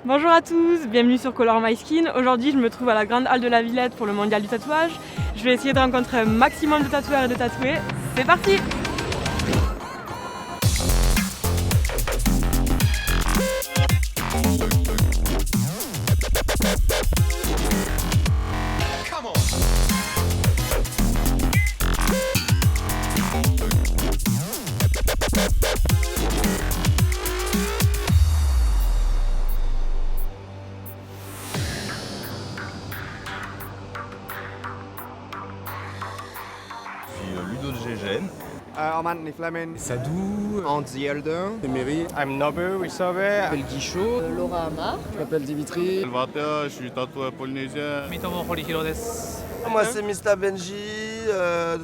Bonjour à tous, bienvenue sur Color My Skin. Aujourd'hui, je me trouve à la grande halle de la Villette pour le mondial du tatouage. Je vais essayer de rencontrer un maximum de tatoueurs et de tatoués. C'est parti! Ludo de GGN. I'm Anthony Fleming. Sadou, Andy Elder. Emery, I'm Nobu, we sauvé. Appel Guichot, Laura Amar. je m'appelle Dimitri. Elvata, je suis tatoueur polynésien. Moi c'est Mr Benji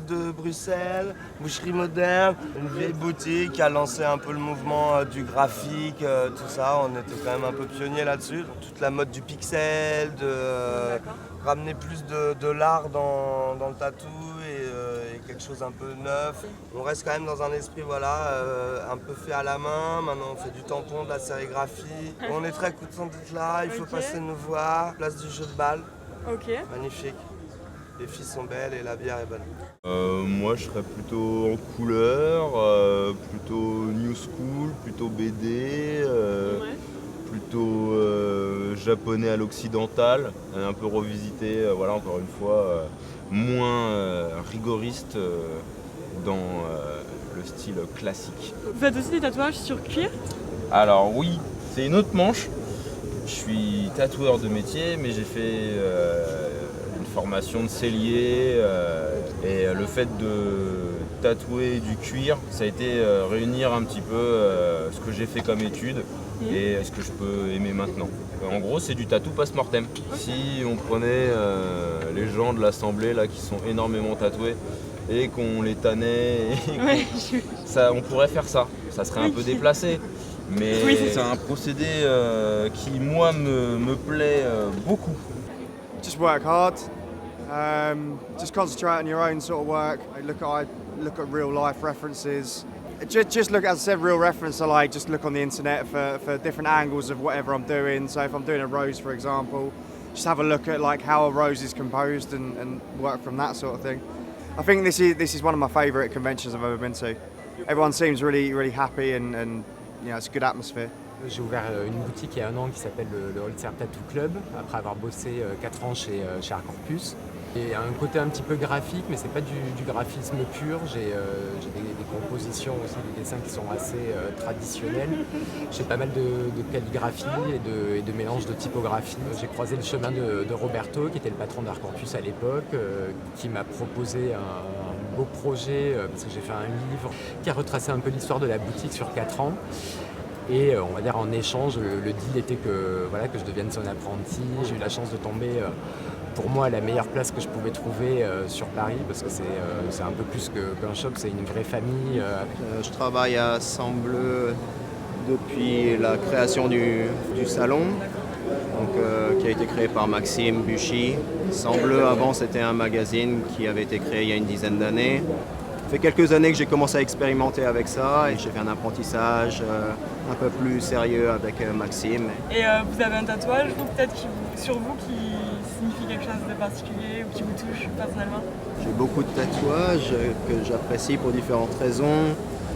de Bruxelles, boucherie moderne, une vieille boutique qui a lancé un peu le mouvement du graphique, tout ça. On était quand même un peu pionniers là-dessus. Toute la mode du pixel, de ramener plus de l'art dans le tatou et quelque chose un peu neuf. On reste quand même dans un esprit un peu fait à la main. Maintenant on fait du tampon, de la sérigraphie. On est très contents d'être là, il faut passer nous voir. Place du jeu de balle, Ok. magnifique. Les filles sont belles et la bière est bonne. Moi je serais plutôt en couleur, plutôt new school, plutôt BD, plutôt japonais à l'occidental, un peu revisité, encore une fois, moins rigoriste dans le style classique. Vous faites aussi des tatouages sur cuir? Alors oui, c'est une autre manche. Je suis tatoueur de métier, mais j'ai fait une formation de sellier et le fait de tatouer du cuir, ça a été réunir un petit peu ce que j'ai fait comme étude et ce que je peux aimer maintenant. En gros, c'est du tatou post-mortem. Si on prenait les gens de l'assemblée là qui sont énormément tatoués et qu'on les tannait, on pourrait faire ça. Ça serait un peu déplacé. Mais c'est un procédé qui, moi, me plaît beaucoup. Just work hard. Just concentrate on your own sort of work. Look at real life references. Just look, as I said, real reference. I like just look on the internet for different angles of whatever I'm doing. So if I'm doing a rose, for example, just have a look at like how a rose is composed and work from that sort of thing. I think this is one of my favourite conventions I've ever been to. Everyone seems really happy and you know, it's a good atmosphere. J'ai ouvert une boutique il y a 1 an qui s'appelle le Holzer Tattoo Club, après avoir bossé 4 ans chez Arcampus. Il y a un côté un petit peu graphique, mais c'est pas du graphisme pur. J'ai des compositions aussi, des dessins qui sont assez traditionnels. J'ai pas mal de calligraphie et de mélange de typographie. J'ai croisé le chemin de Roberto, qui était le patron d'Arcampus à l'époque, qui m'a proposé un beau projet, parce que j'ai fait un livre qui a retracé un peu l'histoire de la boutique sur 4 ans. Et on va dire en échange, le deal était que je devienne son apprenti. J'ai eu la chance de tomber pour moi à la meilleure place que je pouvais trouver sur Paris, parce que c'est un peu plus qu'un shop, c'est une vraie famille. Je travaille à Sang-Bleu depuis la création du salon, qui a été créé par Maxime Buchy. Sang-Bleu, avant, c'était un magazine qui avait été créé il y a une dizaine d'années. Ça fait quelques années que j'ai commencé à expérimenter avec ça et j'ai fait un apprentissage un peu plus sérieux avec Maxime. Et vous avez un tatouage, sur vous, qui signifie quelque chose de particulier ou qui vous touche personnellement? J'ai beaucoup de tatouages que j'apprécie pour différentes raisons.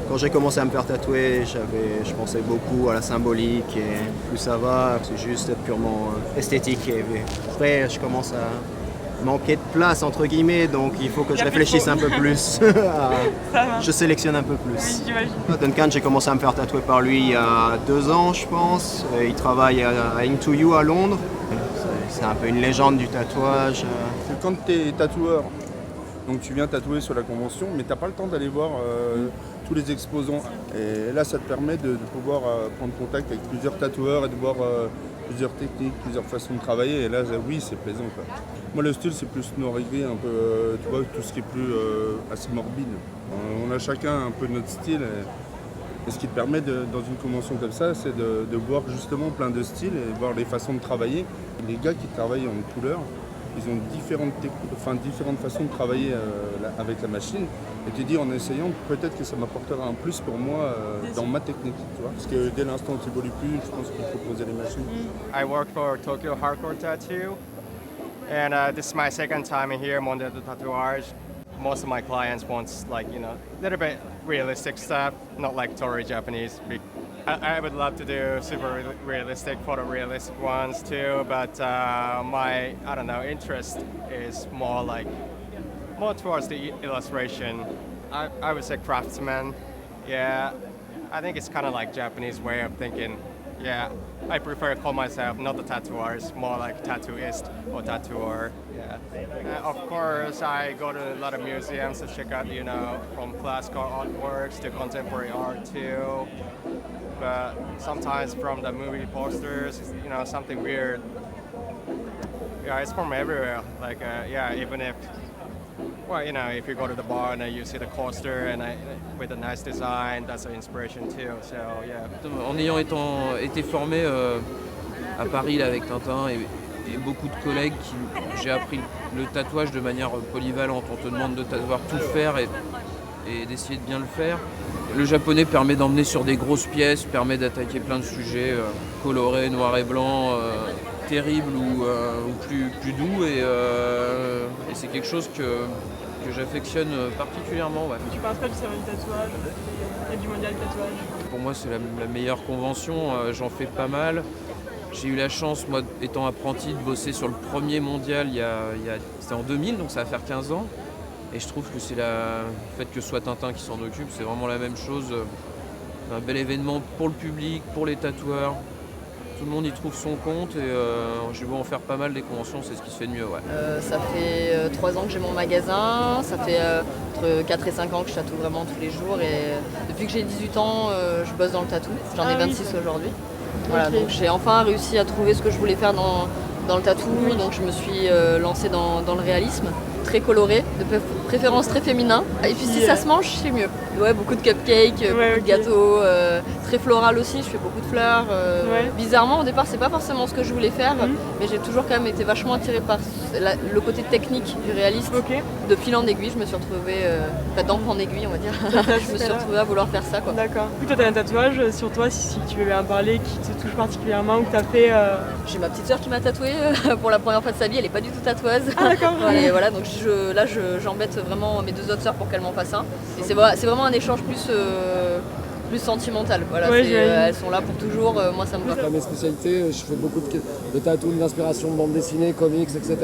Quand j'ai commencé à me faire tatouer, je pensais beaucoup à la symbolique et plus ça va, c'est juste purement esthétique. Et après, je commence à manquer de place entre guillemets, donc il faut que je réfléchisse un peu plus. Je sélectionne un peu plus. Oui, j'imagine. Duncan, j'ai commencé à me faire tatouer par lui il y a 2 ans, je pense. Il travaille à Into You à Londres. C'est un peu une légende du tatouage. Quand tu es tatoueur, donc tu viens tatouer sur la convention, mais tu n'as pas le temps d'aller voir tous les exposants. Et là, ça te permet de pouvoir prendre contact avec plusieurs tatoueurs et de voir plusieurs techniques, plusieurs façons de travailler. Et là, oui, c'est plaisant, quoi. Moi, le style, c'est plus noir et gris, un peu, tu vois, tout ce qui est plus assez morbide. On a chacun un peu notre style. Et ce qui te permet, dans une convention comme ça, c'est de voir justement plein de styles et voir les façons de travailler. Les gars qui travaillent en couleur, ils ont différentes façons de travailler avec la machine. Et tu dis en essayant, peut-être que ça m'apportera un plus pour moi dans ma technique. Tu vois, parce que dès l'instant où tu évolues plus, je pense qu'il faut poser les machines. I work for Tokyo Hardcore Tattoo, and this is my second time here, Mondial de Tatouage. Most of my clients want a little bit realistic stuff, not like Torii Japanese. I would love to do super realistic, photorealistic ones too, but my interest is more towards the illustration. I would say craftsman. Yeah, I think it's kind of like Japanese way of thinking. Yeah, I prefer to call myself not a tattooer, more like tattooist or tattooer. Yeah. Of course, I go to a lot of museums to check out, from classical artworks to contemporary art too. But sometimes from the movie posters, something weird. Yeah, it's from everywhere. Even if, if you go to the bar and you see the coaster and with a nice design, that's an inspiration too. So yeah. En ayant été formé à Paris là, avec Tintin et beaucoup de collègues, j'ai appris le tatouage de manière polyvalente. On te demande de savoir tout faire et d'essayer de bien le faire. Le japonais permet d'emmener sur des grosses pièces, permet d'attaquer plein de sujets colorés, noir et blanc, terribles ou plus doux. Et c'est quelque chose que j'affectionne particulièrement. Ouais. Tu penses pas du salon du tatouage et du mondial du tatouage? Pour moi, c'est la meilleure convention. J'en fais pas mal. J'ai eu la chance, moi, étant apprenti, de bosser sur le premier mondial. C'était en 2000, donc ça va faire 15 ans. Et je trouve que c'est le fait que ce soit Tintin qui s'en occupe, c'est vraiment la même chose. Un bel événement pour le public, pour les tatoueurs. Tout le monde y trouve son compte et j'ai beau en faire pas mal des conventions, c'est ce qui se fait de mieux. Ouais. Ça fait 3 ans que j'ai mon magasin, ça fait entre 4 et 5 ans que je tatoue vraiment tous les jours et depuis que j'ai 18 ans, je bosse dans le tatou. J'en ai 26 aujourd'hui. Voilà, donc j'ai enfin réussi à trouver ce que je voulais faire dans le tatou, donc je me suis lancée dans le réalisme. Très coloré, de préférence très féminin. Et puis si ça se mange, c'est mieux. Ouais, beaucoup de cupcakes, beaucoup de gâteaux, très floral aussi, je fais beaucoup de fleurs. Bizarrement, au départ, c'est pas forcément ce que je voulais faire, mais j'ai toujours quand même été vachement attirée par le côté technique du réaliste. De fil en aiguille, je me suis retrouvée, d'encre en aiguille, on va dire. Je me suis retrouvée à vouloir faire ça. D'accord. Toi, tu as un tatouage sur toi, si tu veux en parler, qui te touche particulièrement ou que tu as fait J'ai ma petite sœur qui m'a tatouée pour la première fois de sa vie, elle est pas du tout tatoueuse. Ah d'accord. Et voilà, donc j'embête vraiment mes 2 autres sœurs pour qu'elles m'en fassent un. Et c'est vraiment un échange plus sentimental. Voilà, elles sont là pour toujours, moi ça me va. Mes spécialités, je fais beaucoup de tatouages, d'inspiration de bande dessinée, comics, etc.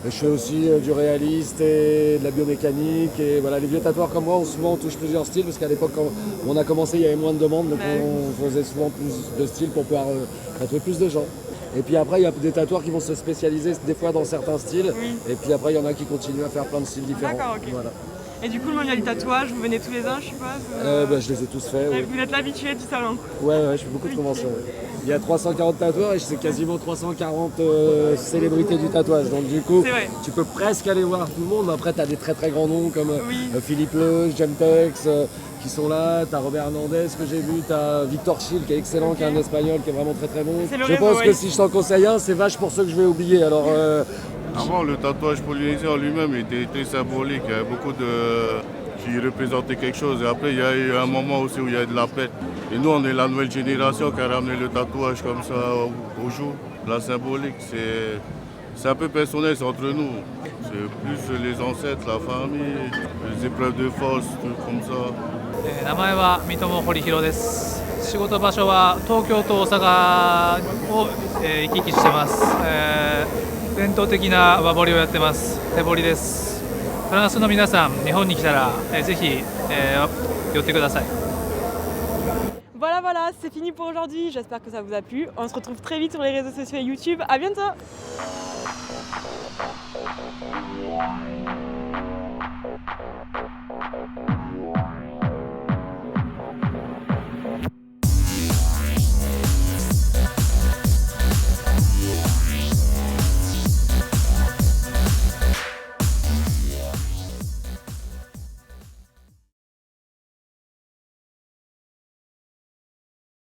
Et je fais aussi du réaliste et de la biomécanique. Et voilà, les vieux tatoueurs comme moi, souvent on touche plusieurs styles parce qu'à l'époque quand on a commencé, il y avait moins de demandes, donc on faisait souvent plus de styles pour pouvoir tatouer plus de gens. Et puis après, il y a des tatoueurs qui vont se spécialiser des fois dans certains styles. Et puis après, il y en a qui continuent à faire plein de styles différents. D'accord, ok. Voilà. Et du coup, le mondial du tatouage, vous venez tous les ans, je suppose Je les ai tous faits. Oui. Vous êtes l'habitué du salon? Ouais, je fais beaucoup de conventions. Il y a 340 tatoueurs et c'est quasiment 340 célébrités du tatouage. Donc du coup, tu peux presque aller voir tout le monde. Après, tu as des très très grands noms comme Philippe Le, Gemtex qui sont là. Tu as Robert Hernandez que j'ai vu. Tu as Victor Schill qui est excellent, qui est un espagnol qui est vraiment très très bon. Je pense que si je t'en conseille un, c'est vache pour ceux que je vais oublier. Alors, avant, le tatouage polynésien en lui-même était très symbolique. Il y avait beaucoup qui représentait quelque chose. Et après, il y a eu un moment aussi où il y a de la paix. Et nous, on est la nouvelle génération qui a ramené le tatouage comme ça au jour. La symbolique, c'est un peu personnel, c'est entre nous. C'est plus les ancêtres, la famille, les épreuves de force, tout comme ça. 名前は三友堀弘です。仕事場所は東京と大阪を行き来してます。伝統的な和彫りをやってます。手彫りです。フランスの皆さん、日本に来たらぜひ寄ってください。Voilà, c'est fini pour aujourd'hui. J'espère que ça vous a plu. On se retrouve très vite sur les réseaux sociaux et YouTube. À bientôt.